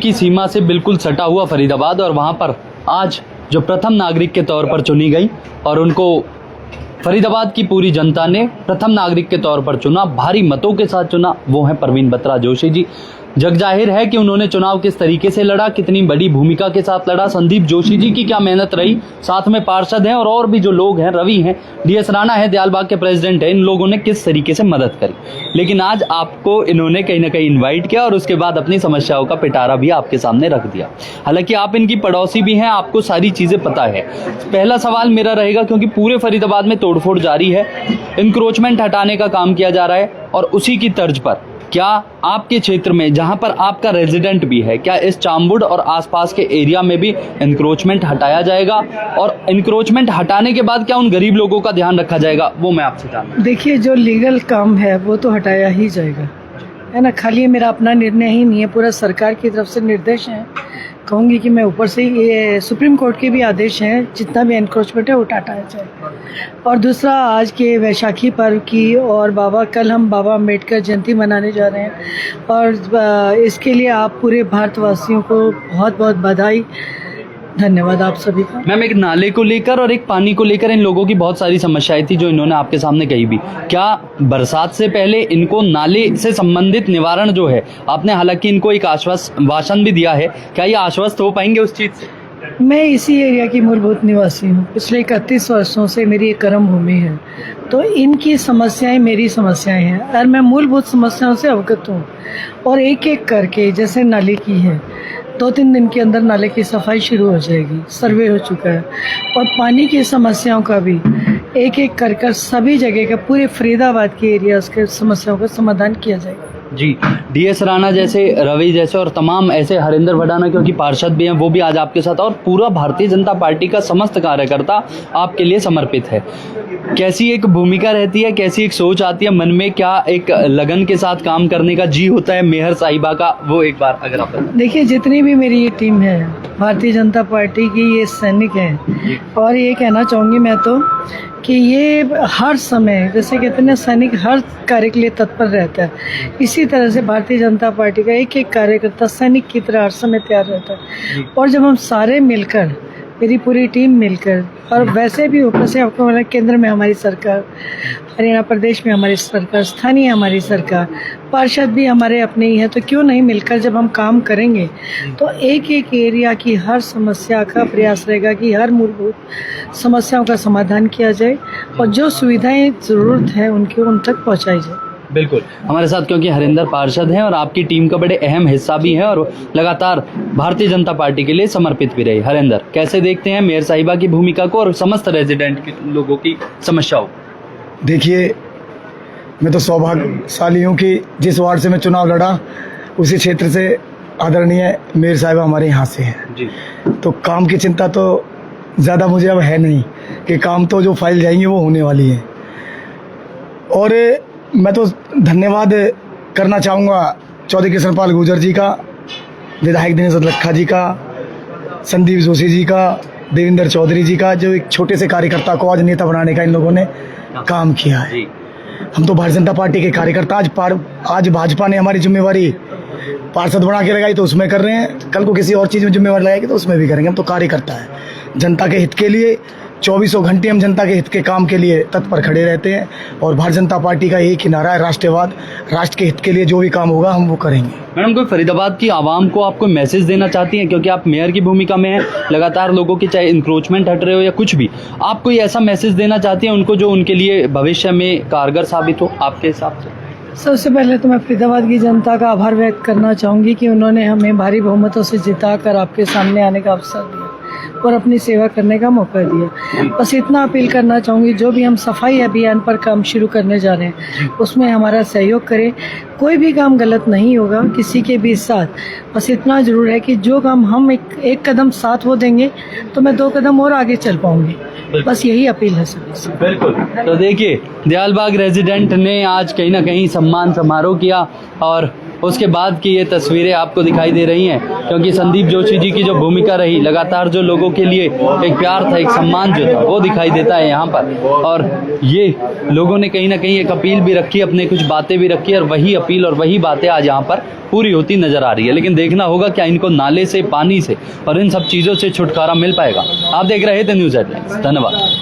की सीमा से बिल्कुल सटा हुआ फरीदाबाद, और वहाँ पर आज जो प्रथम नागरिक के तौर पर चुनी गई और उनको फरीदाबाद की पूरी जनता ने प्रथम नागरिक के तौर पर चुना, भारी मतों के साथ चुना, वो है परवीन बत्रा जोशी जी। जग जाहिर है कि उन्होंने चुनाव किस तरीके से लड़ा, कितनी बड़ी भूमिका के साथ लड़ा, संदीप जोशी जी की क्या मेहनत रही, साथ में पार्षद हैं और भी जो लोग हैं, रवि हैं, डीएस राणा है, दयालबाग के प्रेसिडेंट हैं, इन लोगों ने किस तरीके से मदद करी। लेकिन आज आपको इन्होंने कहीं ना कहीं इन्वाइट किया और उसके बाद अपनी समस्याओं का पिटारा भी आपके सामने रख दिया। हालांकि आप इनकी पड़ोसी भी हैं, आपको सारी चीजें पता है। पहला सवाल मेरा रहेगा, क्योंकि पूरे फरीदाबाद में तोड़फोड़ जारी है, इंक्रोचमेंट हटाने का काम किया जा रहा है, और उसी की तर्ज पर क्या आपके क्षेत्र में, जहां पर आपका रेजिडेंट भी है, क्या इस चामबुड और आसपास के एरिया में भी इंक्रोचमेंट हटाया जाएगा, और इंक्रोचमेंट हटाने के बाद क्या उन गरीब लोगों का ध्यान रखा जाएगा, वो मैं आपसे जानूं। देखिए, जो लीगल काम है वो तो हटाया ही जाएगा, है ना। खाली मेरा अपना निर्णय ही नहीं है, पूरा सरकार की तरफ से निर्देश है। कहूँगी कि मैं ऊपर से ये सुप्रीम कोर्ट के भी आदेश हैं, जितना भी एनक्रोचमेंट है वो हटाया जाए। और दूसरा, आज के वैशाखी पर्व की और कल हम बाबा अम्बेडकर जयंती मनाने जा रहे हैं, और इसके लिए आप पूरे भारतवासियों को बहुत बहुत बधाई, धन्यवाद आप सभी का। मैम, एक नाले को लेकर और एक पानी को लेकर इन लोगों की बहुत सारी समस्याएं थी जो इन्होंने आपके सामने कही भी। क्या बरसात से पहले इनको नाले से संबंधित निवारण जो है, आपने हालांकि इनको एक आश्वासन भी दिया है, क्या ये आश्वस्त हो पाएंगे उस चीज से? मैं इसी एरिया की मूलभूत निवासी हूँ, पिछले 31 वर्षों से मेरी एक कर्म भूमि है, तो इनकी समस्याएं मेरी समस्याएं हैं, और मैं मूलभूत समस्याओं से अवगत हूँ। और एक एक करके, जैसे नाले की है, 2-3 दिन के अंदर नाले की सफाई शुरू हो जाएगी, सर्वे हो चुका है। और पानी की समस्याओं का भी एक एक कर सभी जगह का, पूरे फरीदाबाद के एरियाज के समस्याओं का समाधान किया जाएगा। जी, डीएस राणा जैसे, रवि जैसे और तमाम ऐसे, हरिंदर भडाना क्योंकि पार्षद भी हैं, वो भी आज आपके साथ, और पूरा भारतीय जनता पार्टी का समस्त कार्यकर्ता आपके लिए समर्पित है। कैसी एक भूमिका रहती है, कैसी एक सोच आती है मन में, क्या एक लगन के साथ काम करने का जी होता है मेहर साहिबा का, वो एक बार अगर आप बताएं। देखिए, जितनी भी मेरी ये टीम है भारतीय जनता पार्टी की, ये सैनिक हैं, और ये कहना चाहूँगी मैं तो कि ये हर समय, जैसे कहते हैं सैनिक हर कार्य के लिए तत्पर रहता है, इसी तरह से भारतीय जनता पार्टी का एक एक कार्यकर्ता सैनिक की तरह हर समय तैयार रहता है। और जब हम सारे मिलकर, मेरी पूरी टीम मिलकर, और वैसे भी ऊपर से आपको बोला, केंद्र में हमारी सरकार, हरियाणा प्रदेश में हमारी सरकार, स्थानीय हमारी सरकार, पार्षद भी हमारे अपने ही हैं, तो क्यों नहीं मिलकर जब हम काम करेंगे तो एक एक एरिया की हर समस्या का प्रयास रहेगा कि हर मूलभूत समस्याओं का समाधान किया जाए, और जो सुविधाएं ज़रूरत है उनकी उन तक पहुँचाई जाए। बिल्कुल, हमारे साथ क्योंकि हरिंदर पार्षद हैं और आपकी टीम का बड़े अहम हिस्सा भी है, और लगातार भारतीय जनता पार्टी के लिए समर्पित भी रहे। हरिंदर, कैसे देखते हैं मेयर साहिबा की भूमिका को और समस्त रेजिडेंट के लोगों की समस्याओं? देखिए, मैं तो सौभाग्यशाली हूँ कि जिस वार्ड से मैं चुनाव लड़ा, उसी क्षेत्र से आदरणीय मेयर साहिबा हमारे यहाँ से हैं जी। तो काम की चिंता तो ज़्यादा मुझे अब है नहीं, कि काम तो जो फाइल जाएंगी वो होने वाली है। और मैं तो धन्यवाद करना चाहूँगा चौधरी कृष्णपाल गुर्जर जी का, विधायक दिनेश लखा जी का, संदीप जोशी जी का, देवेंद्र चौधरी जी का, जो एक छोटे से कार्यकर्ता को आज नेता बनाने का इन लोगों ने काम किया है। हम तो भारतीय जनता पार्टी के कार्यकर्ता, आज भाजपा ने हमारी जिम्मेवारी पार्षद बना के लगाई तो उसमें कर रहे हैं, कल को किसी और चीज़ में जिम्मेवारी लगाएगी तो उसमें भी करेंगे। हम तो कार्यकर्ता है, जनता के हित के लिए 24 घंटे हम जनता के हित के काम के लिए तत्पर खड़े रहते हैं। और भारतीय जनता पार्टी का एक ही नारा है, राष्ट्रवाद। राष्ट्र के हित के लिए जो भी काम होगा हम वो करेंगे। मैडम, कोई फरीदाबाद की आवाम को आप कोई मैसेज देना चाहती हैं, क्योंकि आप मेयर की भूमिका में हैं, लगातार लोगों की, चाहे इंक्रोचमेंट हट रहे हो या कुछ भी, आप कोई ऐसा मैसेज देना चाहती हैं उनको जो उनके लिए भविष्य में कारगर साबित हो आपके हिसाब से? सबसे पहले तो मैं फरीदाबाद की जनता का आभार व्यक्त करना चाहूँगी कि उन्होंने हमें भारी बहुमतों से जिताकर आपके सामने आने का अवसर दिया और अपनी सेवा करने का मौका दिया। बस इतना अपील करना चाहूँगी, जो भी हम सफाई अभियान पर काम शुरू करने जा रहे हैं उसमें हमारा सहयोग करें। कोई भी काम गलत नहीं होगा किसी के भी साथ, बस इतना ज़रूर है कि जो काम हम एक कदम साथ वो देंगे तो मैं 2 कदम और आगे चल पाऊँगी। बस यही अपील है सभी से। बिल्कुल। तो देखिए, दयालबाग रेजिडेंट ने आज कहीं ना कहीं सम्मान समारोह किया और उसके बाद की ये तस्वीरें आपको दिखाई दे रही हैं, क्योंकि संदीप जोशी जी की जो भूमिका रही, लगातार जो लोगों के लिए एक प्यार था, एक सम्मान जो था, वो दिखाई देता है यहाँ पर। और ये लोगों ने कहीं ना कहीं एक अपील भी रखी, अपने कुछ बातें भी रखी, और वही अपील और वही बातें आज यहाँ पर पूरी होती नजर आ रही है। लेकिन देखना होगा क्या इनको नाले से, पानी से और इन सब चीज़ों से छुटकारा मिल पाएगा। आप देख रहे थे न्यूज़ हेडलाइंस। धन्यवाद।